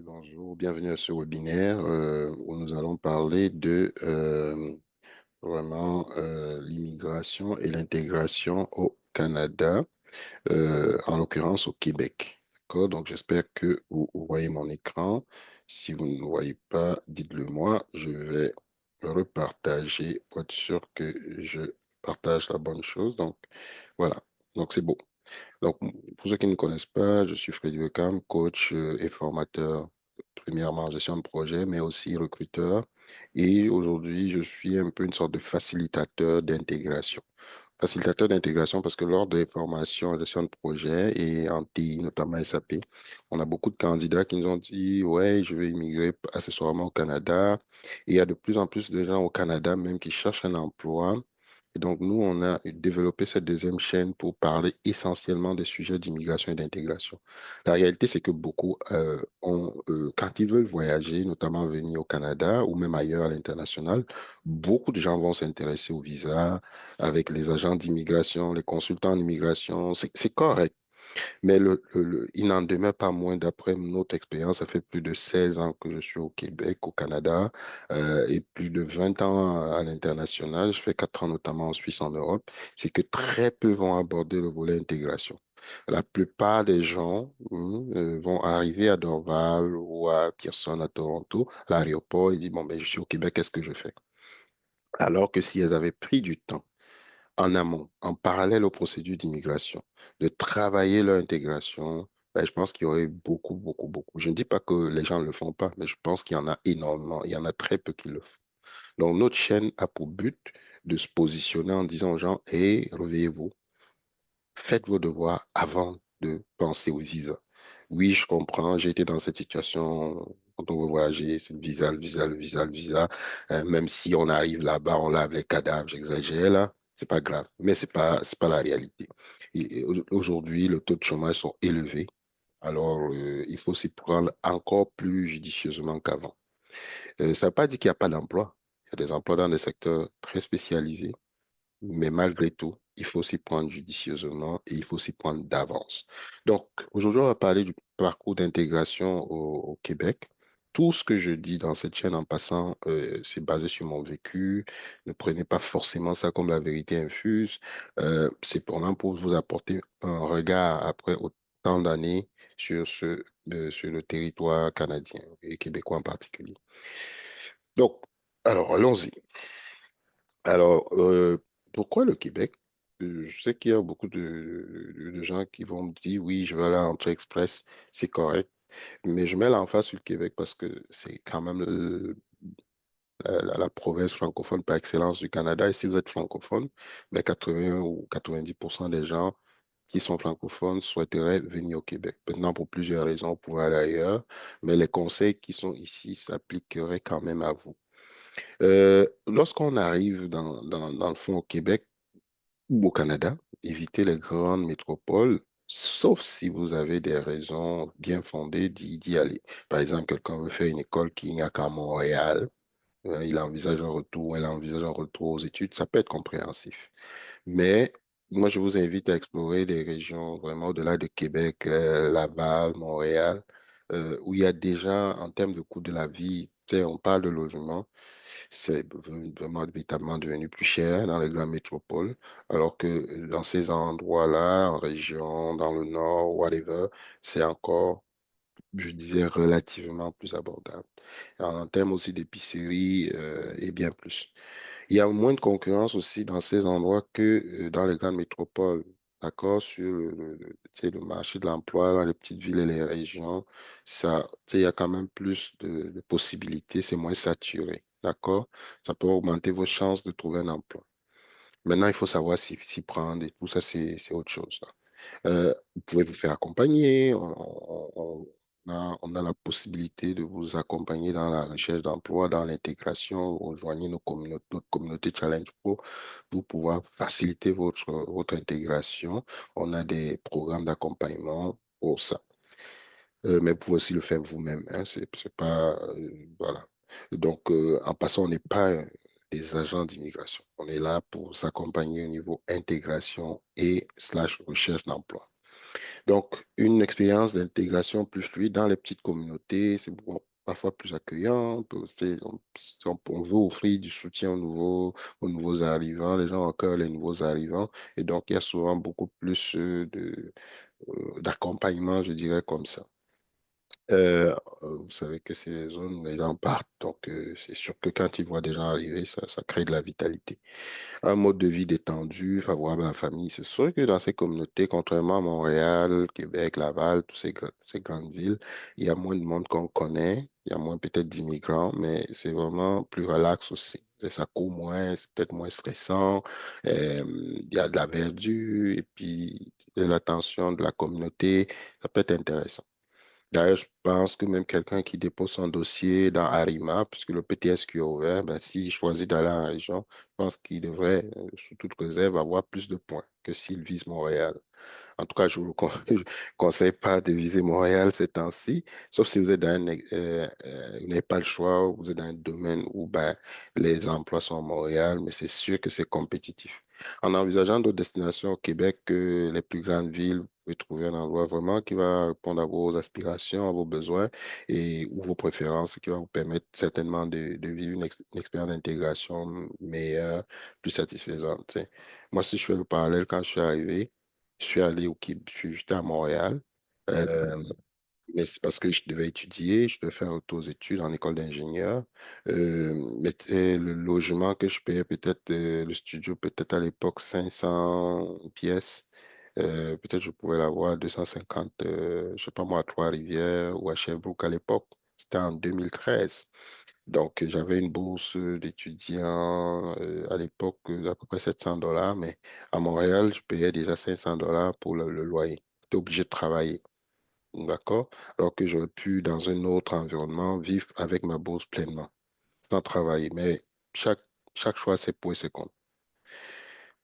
Bonjour, bienvenue à ce webinaire où nous allons parler de l'immigration et l'intégration au Canada, en l'occurrence au Québec. D'accord? Donc j'espère que vous voyez mon écran. Si vous ne le voyez pas, dites-le moi. Je vais repartager pour être sûr que je partage la bonne chose. Donc voilà, donc c'est beau. Donc, pour ceux qui ne connaissent pas, je suis Freddy Wickham, coach et formateur, premièrement en gestion de projet, mais aussi recruteur. Et aujourd'hui, je suis un peu une sorte de facilitateur d'intégration. Facilitateur d'intégration parce que lors des formations en gestion de projet et en TI, notamment SAP, on a beaucoup de candidats qui nous ont dit, ouais, je vais immigrer accessoirement au Canada. Et il y a de plus en plus de gens au Canada même qui cherchent un emploi. Et donc, nous, on a développé cette deuxième chaîne pour parler essentiellement des sujets d'immigration et d'intégration. La réalité, c'est que beaucoup quand ils veulent voyager, notamment venir au Canada ou même ailleurs à l'international, beaucoup de gens vont s'intéresser au visa avec les agents d'immigration, les consultants en immigration. C'est correct. Mais il n'en demeure pas moins, d'après notre expérience, ça fait plus de 16 ans que je suis au Québec, au Canada, et plus de 20 ans à l'international. Je fais 4 ans notamment en Suisse, en Europe. C'est que très peu vont aborder le volet intégration. La plupart des gens vont arriver à Dorval ou à Pearson, à Toronto, à l'aéroport, et disent, bon, ben, je suis au Québec, qu'est-ce que je fais? Alors que si elles avaient pris du temps en amont, en parallèle aux procédures d'immigration, de travailler leur intégration, ben, je pense qu'il y aurait beaucoup, beaucoup, beaucoup. Je ne dis pas que les gens ne le font pas, mais je pense qu'il y en a énormément. Il y en a très peu qui le font. Donc, notre chaîne a pour but de se positionner en disant aux gens, hé, réveillez-vous, faites vos devoirs avant de penser au visa. Oui, je comprends, j'ai été dans cette situation quand on veut voyager, c'est le visa, le visa, le visa, le visa. Même si on arrive là-bas, on lave les cadavres, j'exagère là, c'est pas grave. Mais c'est pas la réalité. Aujourd'hui, le taux de chômage sont élevés. Alors, il faut s'y prendre encore plus judicieusement qu'avant. Ça ne veut pas dire qu'il n'y a pas d'emploi. Il y a des emplois dans des secteurs très spécialisés. Mais malgré tout, il faut s'y prendre judicieusement et il faut s'y prendre d'avance. Donc, aujourd'hui, on va parler du parcours d'intégration au Québec. Tout ce que je dis dans cette chaîne en passant, c'est basé sur mon vécu. Ne prenez pas forcément ça comme la vérité infuse. C'est vraiment pour vous apporter un regard après autant d'années sur le territoire canadien et québécois en particulier. Donc, alors, allons-y. Alors, pourquoi le Québec? Je sais qu'il y a beaucoup de gens qui vont me dire, oui, je vais aller à Entrée Express, c'est correct, mais je mets l'emphase sur le Québec parce que c'est quand même la province francophone par excellence du Canada. Et si vous êtes francophone, ben 80 ou 90% des gens qui sont francophones souhaiteraient venir au Québec. Maintenant, pour plusieurs raisons, vous pouvez aller ailleurs, mais les conseils qui sont ici s'appliqueraient quand même à vous. Lorsqu'on arrive dans le fond au Québec ou au Canada, évitez les grandes métropoles, sauf si vous avez des raisons bien fondées d'y aller. Par exemple, quelqu'un veut faire une école qui n'y a qu'à Montréal, il envisage un retour, elle envisage un retour aux études, ça peut être compréhensif. Mais moi, je vous invite à explorer des régions vraiment au-delà de Québec, Laval, Montréal, où il y a déjà, en termes de coût de la vie, tu sais, on parle de logement, c'est vraiment véritablement devenu plus cher dans les grandes métropoles, alors que dans ces endroits-là, en région, dans le nord, whatever, c'est encore, je disais, relativement plus abordable. En termes aussi d'épicerie, et bien plus. Il y a moins de concurrence aussi dans ces endroits que dans les grandes métropoles. D'accord, sur tu sais, le marché de l'emploi, dans les petites villes et les régions, ça, tu sais, il y a quand même plus de possibilités, c'est moins saturé. D'accord? Ça peut augmenter vos chances de trouver un emploi. Maintenant, il faut savoir s'y prendre et tout ça, c'est autre chose. Vous pouvez vous faire accompagner. On a la possibilité de vous accompagner dans la recherche d'emploi, dans l'intégration. Rejoignez notre communauté Challenge Pro pour pouvoir faciliter votre intégration. On a des programmes d'accompagnement pour ça. Mais vous pouvez aussi le faire vous-même, hein, c'est pas, voilà. Donc, en passant, on n'est pas des agents d'immigration. On est là pour s'accompagner au niveau intégration et slash recherche d'emploi. Donc, une expérience d'intégration plus fluide dans les petites communautés, c'est parfois plus accueillant. On veut offrir du soutien aux nouveaux arrivants, les gens accueillent les nouveaux arrivants. Et donc, il y a souvent beaucoup plus d'accompagnement, je dirais, comme ça. Vous savez que c'est les zones où les gens partent. Donc, c'est sûr que quand ils voient des gens arriver, ça crée de la vitalité. Un mode de vie détendu, favorable à la famille. C'est sûr que dans ces communautés, contrairement à Montréal, Québec, Laval, toutes ces grandes villes, il y a moins de monde qu'on connaît, il y a moins peut-être d'immigrants, mais c'est vraiment plus relax aussi. Ça court moins, c'est peut-être moins stressant, il y a de la verdure et puis de l'attention de la communauté, ça peut être intéressant. D'ailleurs, je pense que même quelqu'un qui dépose son dossier dans Arima, puisque le PTSQ est ouvert, ben, s'il choisit d'aller en région, je pense qu'il devrait, sous toute réserve, avoir plus de points que s'il vise Montréal. En tout cas, je vous je conseille pas de viser Montréal ces temps-ci, sauf si vous êtes vous n'avez pas le choix, vous êtes dans un domaine où ben, les emplois sont à Montréal, mais c'est sûr que c'est compétitif. En envisageant d'autres destinations au Québec que les plus grandes villes, vous pouvez trouver un endroit vraiment qui va répondre à vos aspirations, à vos besoins et ou vos préférences, qui va vous permettre certainement de vivre une expérience d'intégration meilleure, plus satisfaisante. Tu sais. Moi, si je fais le parallèle, quand je suis arrivé, je suis allé au Québec, j'étais à Montréal, euh, mais c'est parce que je devais étudier, je devais faire auto-études en école d'ingénieur. Mais le logement que je payais, peut-être le studio, peut-être à l'époque 500 pièces. Peut-être je pouvais l'avoir à 250, je sais pas moi, à Trois-Rivières ou à Sherbrooke à l'époque. C'était en 2013. Donc, j'avais une bourse d'étudiant à l'époque d'à peu près 700 $, mais à Montréal, je payais déjà 500 $ pour le loyer. J'étais obligé de travailler, d'accord? Alors que j'aurais pu, dans un autre environnement, vivre avec ma bourse pleinement, sans travailler. Mais chaque, chaque choix, c'est pour et c'est contre.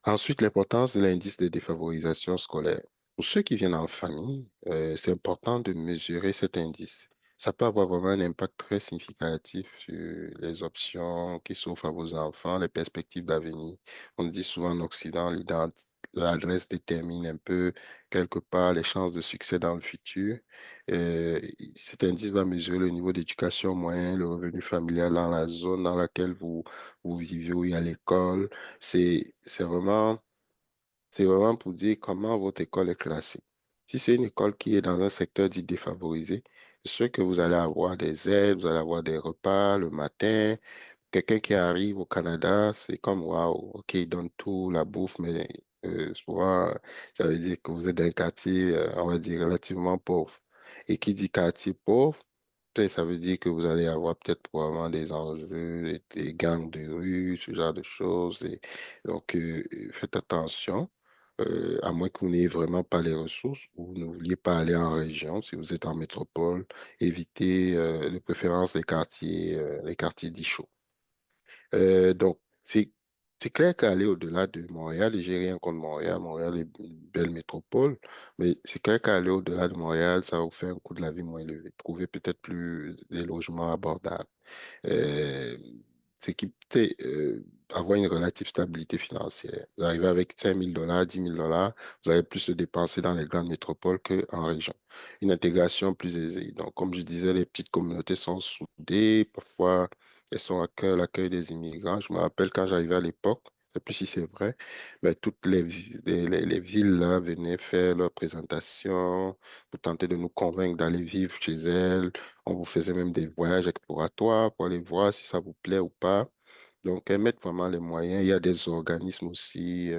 Ensuite, l'importance de l'indice de défavorisation scolaire. Pour ceux qui viennent en famille, c'est important de mesurer cet indice. Ça peut avoir vraiment un impact très significatif sur les options qui s'offrent à vos enfants, les perspectives d'avenir. On dit souvent en Occident, l'adresse détermine un peu quelque part les chances de succès dans le futur. Euh, Cet indice va mesurer le niveau d'éducation moyen, le revenu familial dans la zone dans laquelle vous vivez, ou à l'école. C'est vraiment, c'est vraiment pour dire comment votre école est classée. Si c'est une école qui est dans un secteur dit défavorisé, c'est sûr que vous allez avoir des aides, vous allez avoir des repas le matin. Quelqu'un qui arrive au Canada, c'est comme, waouh, ok, il donne tout, la bouffe, mais souvent, ça veut dire que vous êtes dans un quartier, on va dire, relativement pauvre. Et qui dit quartier pauvre, peut-être ça veut dire que vous allez avoir peut-être probablement des enjeux, des gangs de rue, ce genre de choses. Et donc, faites attention, à moins que vous n'ayez vraiment pas les ressources ou vous ne vouliez pas aller en région. Si vous êtes en métropole, évitez de préférence les quartiers dits chauds. Donc, c'est clair qu'aller au-delà de Montréal, et j'ai rien contre Montréal, Montréal est une belle métropole, mais c'est clair qu'aller au-delà de Montréal, ça va vous faire un coût de la vie moins élevé. Trouver peut-être plus des logements abordables. Euh, c'est qui, tu sais, avoir une relative stabilité financière. Vous arrivez avec 5 000 $, 10 000 $, vous allez plus se dépenser dans les grandes métropoles qu'en région. Une intégration plus aisée. Donc, comme je disais, les petites communautés sont soudées, parfois elles sont à cœur l'accueil des immigrants. Je me rappelle quand j'arrivais à l'époque, je ne sais plus si c'est vrai, mais toutes les villes là venaient faire leur présentation pour tenter de nous convaincre d'aller vivre chez elles. On vous faisait même des voyages exploratoires pour aller voir si ça vous plaît ou pas. Donc, elles mettent vraiment les moyens. Il y a des organismes aussi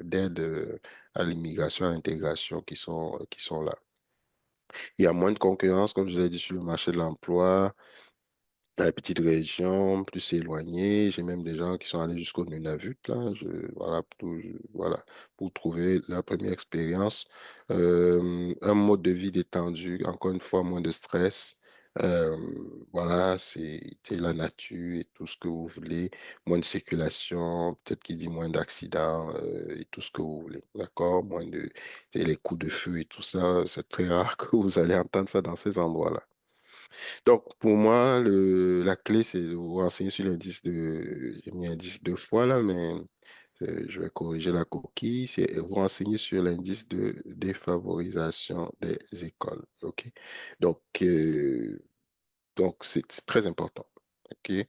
d'aide à l'immigration, à l'intégration qui sont là. Il y a moins de concurrence, comme je l'ai dit, sur le marché de l'emploi. Dans les petites régions plus éloignées, j'ai même des gens qui sont allés jusqu'au Nunavut, là, voilà, voilà, pour trouver leur première expérience. Un mode de vie détendu, encore une fois, moins de stress. Euh, voilà, c'est la nature et tout ce que vous voulez. Moins de circulation, peut-être qu'il dit moins d'accidents et tout ce que vous voulez. D'accord? Moins de, c'est les coups de feu et tout ça. C'est très rare que vous allez entendre ça dans ces endroits-là. Donc, pour moi, la clé, c'est de vous renseigner sur l'indice de, j'ai mis indice deux fois là, mais Je vais corriger la coquille. C'est vous renseigner sur l'indice de défavorisation des écoles. OK? Donc, c'est très important. OK? Vous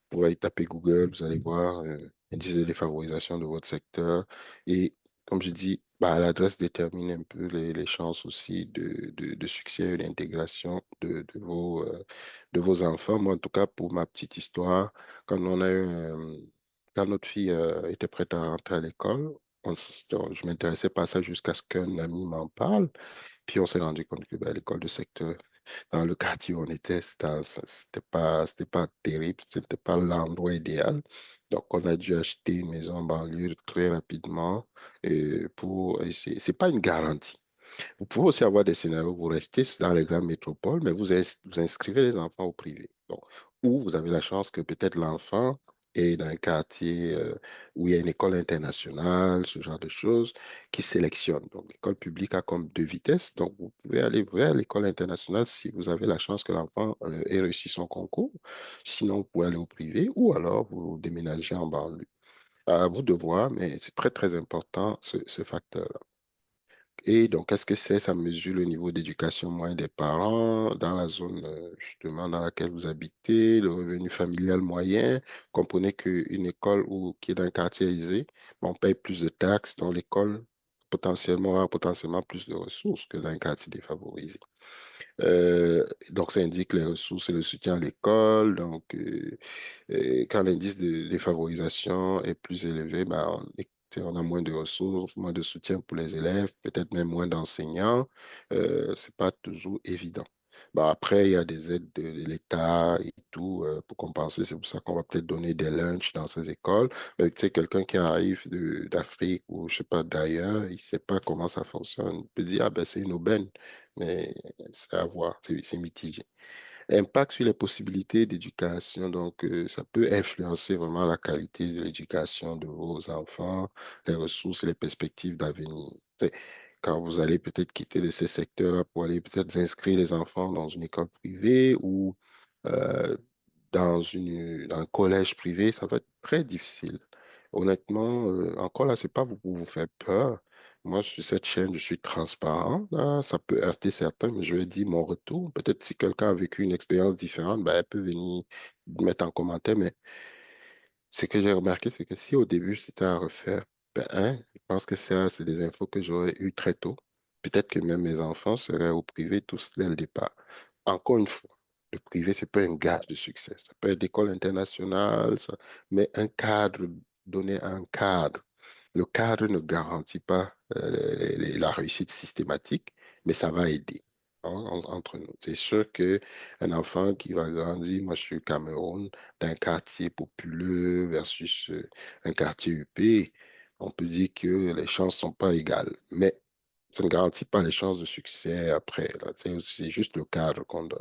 pouvez aller taper Google, vous allez voir l'indice de défavorisation de votre secteur. Et comme je dis, bah, l'adresse détermine un peu les chances aussi de succès et d'intégration de vos enfants. Moi, en tout cas, pour ma petite histoire, quand on a eu, quand notre fille était prête à rentrer à l'école, je m'intéressais pas à ça jusqu'à ce qu'un ami m'en parle. Puis on s'est rendu compte que ben, l'école de secteur, dans le quartier où on était, c'était pas terrible, c'était pas l'endroit idéal. Donc on a dû acheter une maison en banlieue très rapidement pour essayer. C'est pas une garantie. Vous pouvez aussi avoir des scénarios où vous restez dans les grandes métropoles, mais vous inscrivez les enfants au privé. Donc, ou vous avez la chance que peut-être l'enfant est dans un quartier où il y a une école internationale, ce genre de choses, qui sélectionne. Donc, l'école publique a comme deux vitesses. Donc, vous pouvez aller vers l'école internationale si vous avez la chance que l'enfant ait réussi son concours. Sinon, vous pouvez aller au privé ou alors vous déménagez en banlieue. À vous de voir, mais c'est très, très important ce facteur. Et donc, qu'est-ce que c'est? Ça mesure le niveau d'éducation moyen des parents dans la zone justement dans laquelle vous habitez, le revenu familial moyen. Comprenez qu'une école qui est dans un quartier aisé, ben, on paye plus de taxes dans l'école, potentiellement, a potentiellement plus de ressources que dans un quartier défavorisé. Donc, ça indique les ressources et le soutien à l'école. Donc, et quand l'indice de défavorisation est plus élevé, ben, on a moins de ressources, moins de soutien pour les élèves, peut-être même moins d'enseignants. C'est pas toujours évident. Ben, après, il y a des aides de l'État et tout pour compenser. C'est pour ça qu'on va peut-être donner des lunchs dans ces écoles. Mais tu sais, quelqu'un qui arrive d'Afrique ou je sais pas d'ailleurs, il sait pas comment ça fonctionne. Il peut dire, ah ben c'est une aubaine, mais c'est à voir, c'est mitigé. Impact sur les possibilités d'éducation. Donc, ça peut influencer vraiment la qualité de l'éducation de vos enfants, les ressources et les perspectives d'avenir. C'est quand vous allez peut-être quitter de ces secteurs-là pour aller peut-être inscrire les enfants dans une école privée ou euh, dans un collège privé, ça va être très difficile. Honnêtement, encore là, c'est pas pour vous faire peur. Moi, sur cette chaîne, je suis transparent. Là. Ça peut heurter certains, mais je vais dire mon retour. Peut-être si quelqu'un a vécu une expérience différente, ben, elle peut venir mettre en commentaire. Mais ce que j'ai remarqué, c'est que si au début c'était à refaire, ben, je pense que ça, c'est des infos que j'aurais eues très tôt. Peut-être que même mes enfants seraient au privé tous dès le départ. Encore une fois, le privé, c'est pas un gage de succès. Ça peut être l'école internationale, mais un cadre, donner un cadre. Le cadre ne garantit pas la réussite systématique, mais ça va aider entre nous. C'est sûr qu'un enfant qui va grandir, moi je suis au Cameroun, d'un quartier populeux versus un quartier UP, on peut dire que les chances ne sont pas égales. Mais ça ne garantit pas les chances de succès après. Là. C'est juste le cadre qu'on donne.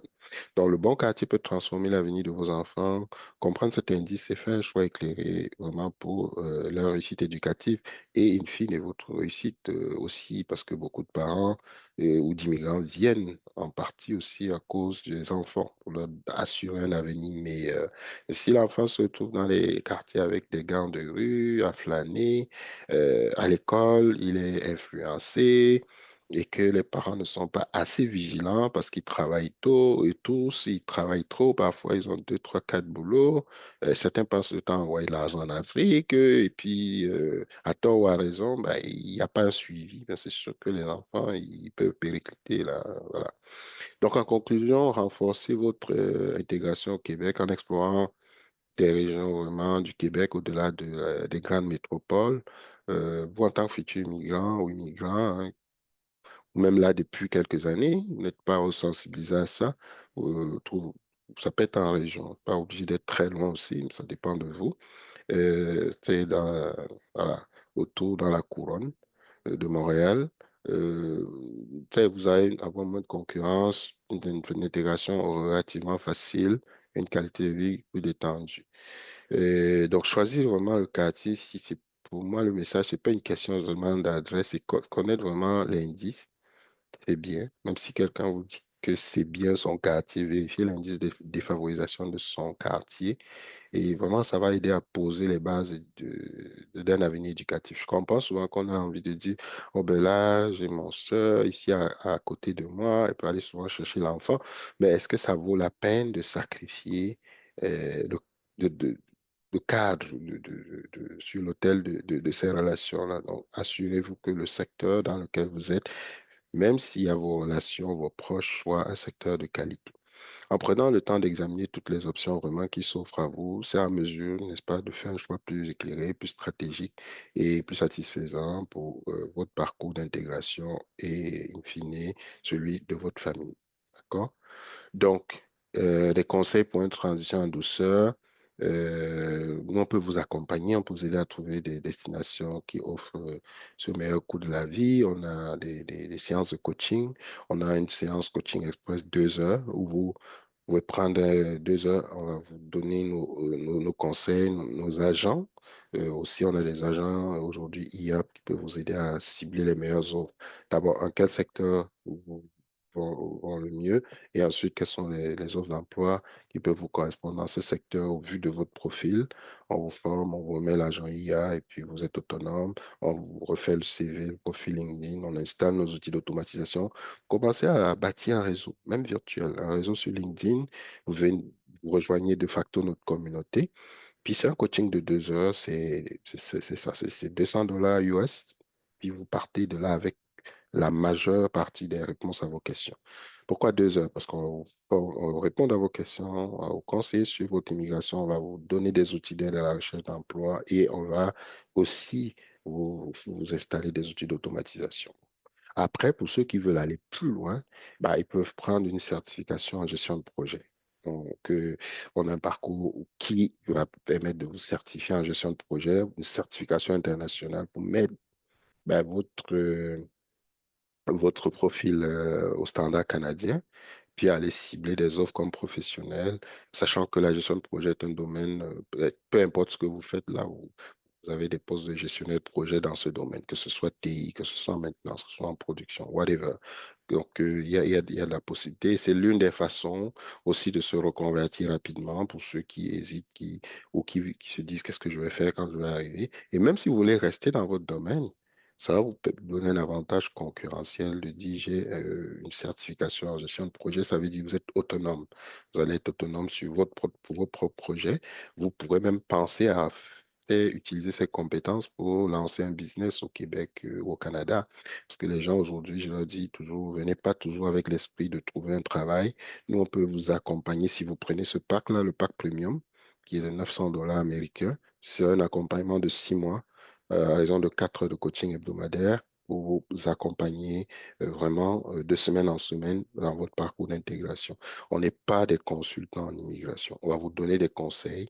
Donc, le bon quartier peut transformer l'avenir de vos enfants. Comprendre cet indice et faire un choix éclairé vraiment pour leur réussite éducative et, in fine, votre réussite aussi, parce que beaucoup de parents ou d'immigrants viennent en partie aussi à cause des enfants, pour leur assurer un avenir meilleur. Et si l'enfant se retrouve dans les quartiers avec des gants de rue, à flâner, à l'école, il est influencé et que les parents ne sont pas assez vigilants parce qu'ils travaillent tôt et tous, ils travaillent trop. Parfois, ils ont deux, trois, quatre boulots. Certains passent le temps à envoyer de l'argent en Afrique et puis, à tort ou à raison, ben, il n'y a pas un suivi. Ben, c'est sûr que les enfants, ils peuvent péricliter là. Voilà. Donc, en conclusion, renforcez votre intégration au Québec en explorant des régions vraiment du Québec au-delà des grandes métropoles. Vous, en tant que futur immigrant ou immigrant, hein, ou même là depuis quelques années, vous n'êtes pas sensibilisé à ça. Tout- ça peut être en région, pas obligé d'être très loin aussi, ça dépend de vous. C'est voilà, autour dans la couronne de Montréal. Euh, vous allez avoir moins de concurrence, une intégration relativement facile, une qualité de vie plus détendue. Donc, choisir vraiment le quartier, si c'est pour moi le message, c'est pas une question seulement d'adresse, c'est connaître vraiment l'indice, c'est bien, même si quelqu'un vous dit que c'est bien son quartier, vérifier l'indice de défavorisation de son quartier. Et vraiment, ça va aider à poser les bases d'un avenir éducatif. Je comprends souvent qu'on a envie de dire, oh ben là, j'ai mon soeur ici à côté de moi, elle peut aller souvent chercher l'enfant, mais est-ce que ça vaut la peine de sacrifier le, de, de- le cadre sur l'autel de ces relations-là? Donc, assurez-vous que le secteur dans lequel vous êtes, même s'il y a vos relations, vos proches, soit un secteur de qualité. En prenant le temps d'examiner toutes les options vraiment qui s'offrent à vous, c'est à mesure, n'est-ce pas, de faire un choix plus éclairé, plus stratégique et plus satisfaisant pour votre parcours d'intégration et, in fine, celui de votre famille. D'accord? Donc, des conseils pour une transition en douceur. Nous, on peut vous accompagner, on peut vous aider à trouver des destinations qui offrent ce meilleur coût de la vie. On a des séances de coaching. On a une séance coaching express 2 heures où vous pouvez prendre 2 heures. On va vous donner nos conseils, nos agents. Aussi, on a des agents aujourd'hui IA qui peuvent vous aider à cibler les meilleures offres. D'abord, en quel secteur vous vont le mieux? Et ensuite, quelles sont les offres d'emploi qui peuvent vous correspondre dans ce secteur au vu de votre profil? On vous forme, on vous remet l'agent IA et puis vous êtes autonome. On vous refait le CV, le profil LinkedIn, on installe nos outils d'automatisation. Commencez à bâtir un réseau, même virtuel, un réseau sur LinkedIn. Vous rejoignez de facto notre communauté. Puis c'est un coaching de 2 heures, c'est ça, c'est $200 US. Puis vous partez de là avec la majeure partie des réponses à vos questions. Pourquoi 2 heures? Parce qu'on va répondre à vos questions, on va vous conseiller sur votre immigration, on va vous donner des outils d'aide à la recherche d'emploi et on va aussi vous installer des outils d'automatisation. Après, pour ceux qui veulent aller plus loin, bah, ils peuvent prendre une certification en gestion de projet. Donc, on a un parcours qui va permettre de vous certifier en gestion de projet, une certification internationale pour mettre bah, votre profil au standard canadien, puis aller cibler des offres comme professionnel, sachant que la gestion de projet est un domaine, peu importe ce que vous faites là où vous avez des postes de gestionnaire de projet dans ce domaine, que ce soit TI, que ce soit en maintenance, que ce soit en production, whatever. Donc, il y a de la possibilité. C'est l'une des façons aussi de se reconvertir rapidement pour ceux qui hésitent ou qui se disent qu'est-ce que je vais faire quand je vais arriver. Et même si vous voulez rester dans votre domaine, ça va vous donner un avantage concurrentiel de dire j'ai une certification en gestion de projet. Ça veut dire que vous êtes autonome. Vous allez être autonome sur pour vos propres projets. Vous pourrez même penser à utiliser ces compétences pour lancer un business au Québec ou au Canada. Parce que les gens aujourd'hui, je leur dis toujours, venez pas toujours avec l'esprit de trouver un travail. Nous, on peut vous accompagner si vous prenez ce pack-là, le pack premium, qui est de $900 américains. C'est un accompagnement de 6 mois à raison de 4 heures de coaching hebdomadaire pour vous accompagner vraiment de semaine en semaine dans votre parcours d'intégration. On n'est pas des consultants en immigration. On va vous donner des conseils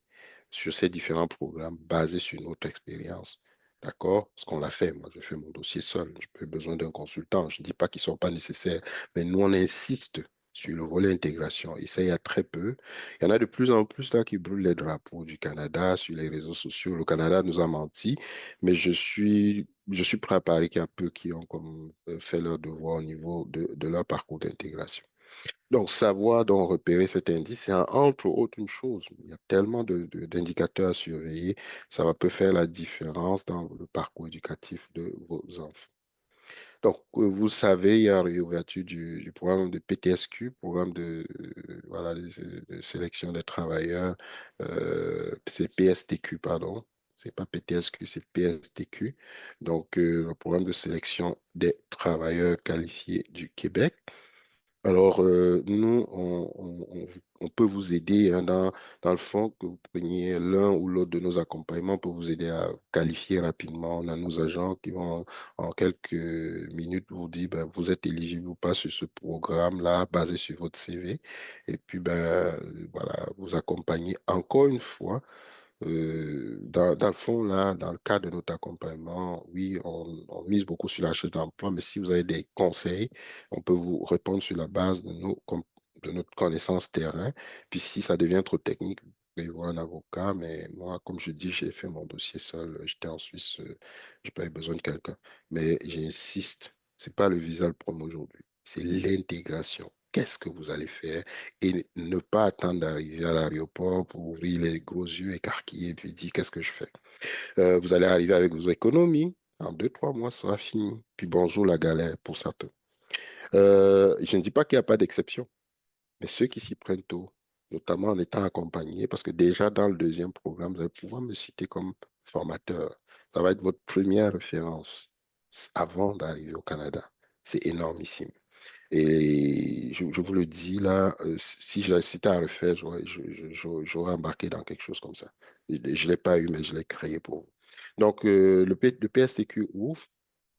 sur ces différents programmes basés sur notre expérience. D'accord? Ce qu'on l'a fait. Moi, je fais mon dossier seul. Je n'ai pas besoin d'un consultant. Je ne dis pas qu'ils ne sont pas nécessaires, mais nous, on insiste sur le volet intégration. Et ça, il y a très peu. Il y en a de plus en plus là qui brûlent les drapeaux du Canada sur les réseaux sociaux. Le Canada nous a menti, mais je suis prêt à parier qu'il y a peu qui ont comme, fait leur devoir au niveau de leur parcours d'intégration. Donc, savoir donc repérer cet indice, c'est entre autres une chose. Il y a tellement d'indicateurs à surveiller. Peut faire la différence dans le parcours éducatif de vos enfants. Donc, vous savez, il y a réouverture du programme de PTSQ, programme voilà, de sélection des travailleurs. C'est PSTQ, pardon. C'est pas PTSQ, c'est PSTQ. Donc, le programme de sélection des travailleurs qualifiés du Québec. Alors, nous, on peut vous aider hein, dans le fond, que vous preniez l'un ou l'autre de nos accompagnements pour vous aider à qualifier rapidement. On a nos agents qui vont en quelques minutes vous dire, ben, vous êtes éligible ou pas sur ce programme-là, basé sur votre CV. Et puis, ben, voilà, vous accompagner encore une fois dans le fond, là, dans le cadre de notre accompagnement, oui, on mise beaucoup sur la recherche d'emploi, mais si vous avez des conseils, on peut vous répondre sur la base de notre connaissance terrain. Puis si ça devient trop technique, vous pouvez voir un avocat, mais moi, comme je dis, j'ai fait mon dossier seul. J'étais en Suisse, j'ai pas eu besoin de quelqu'un. Mais j'insiste, c'est pas le visa le problème aujourd'hui, c'est l'intégration. qu'est-ce que vous allez faire et ne pas attendre d'arriver à l'aéroport pour ouvrir les gros yeux écarquillés et puis dire qu'est-ce que je fais. Vous allez arriver avec vos économies. En 2, 3 mois, ça sera fini. Puis bonjour la galère pour certains. Je ne dis pas qu'il n'y a pas d'exception, mais ceux qui s'y prennent tôt, notamment en étant accompagnés, parce que déjà dans le deuxième programme, vous allez pouvoir me citer comme formateur. Ça va être votre première référence avant d'arriver au Canada. C'est énormissime. Et je vous le dis là, si c'était à refaire, j'aurais embarqué dans quelque chose comme ça. Je ne l'ai pas eu, mais je l'ai créé pour vous. Donc, le PSTQ ouvre,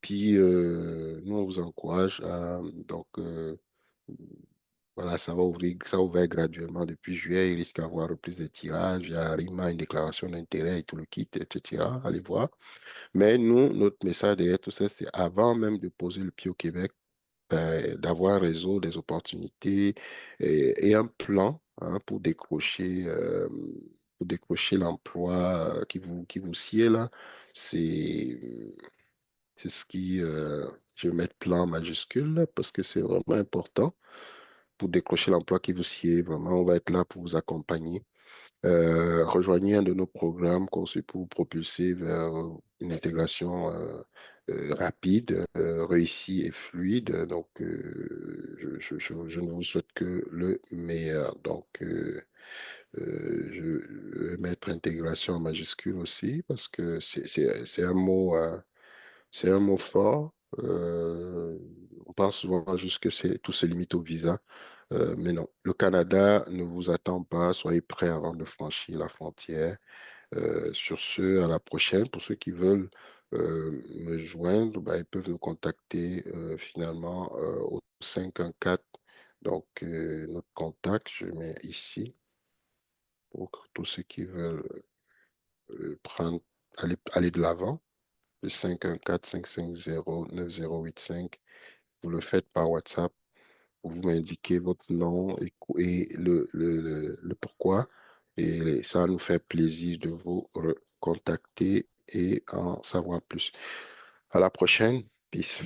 puis nous, on vous encourage à, donc, voilà, ça va ouvrir, ça a ouvert graduellement depuis juillet. Il risque d'avoir plus de tirages. Il y a RIMA, une déclaration d'intérêt et tout le kit, etc. Allez voir. Mais nous, notre message derrière tout ça, c'est avant même de poser le pied au Québec, d'avoir un réseau, des opportunités et un plan hein, pour décrocher l'emploi qui vous sied là. C'est, c'est ce qui, je vais mettre plan en majuscule là, parce que c'est vraiment important pour décrocher l'emploi qui vous sied. Vraiment, on va être là pour vous accompagner. Rejoignez un de nos programmes conçus pour vous propulser vers une intégration rapide, réussie et fluide. Donc, je ne vous souhaite que le meilleur. Donc, je vais mettre intégration en majuscule aussi parce que c'est un mot fort. On pense souvent juste que tout se limite au visa. Mais non, le Canada ne vous attend pas. Soyez prêts avant de franchir la frontière. Sur ce, à la prochaine. Pour ceux qui veulent me joindre, bah, ils peuvent nous contacter finalement au 514. Donc, notre contact, je mets ici pour tous ceux qui veulent prendre, aller de l'avant. Le 514-550-9085. Vous le faites par WhatsApp. Vous m'indiquez votre nom et le pourquoi. Et ça nous fait plaisir de vous contacter et en savoir plus. À la prochaine. Peace.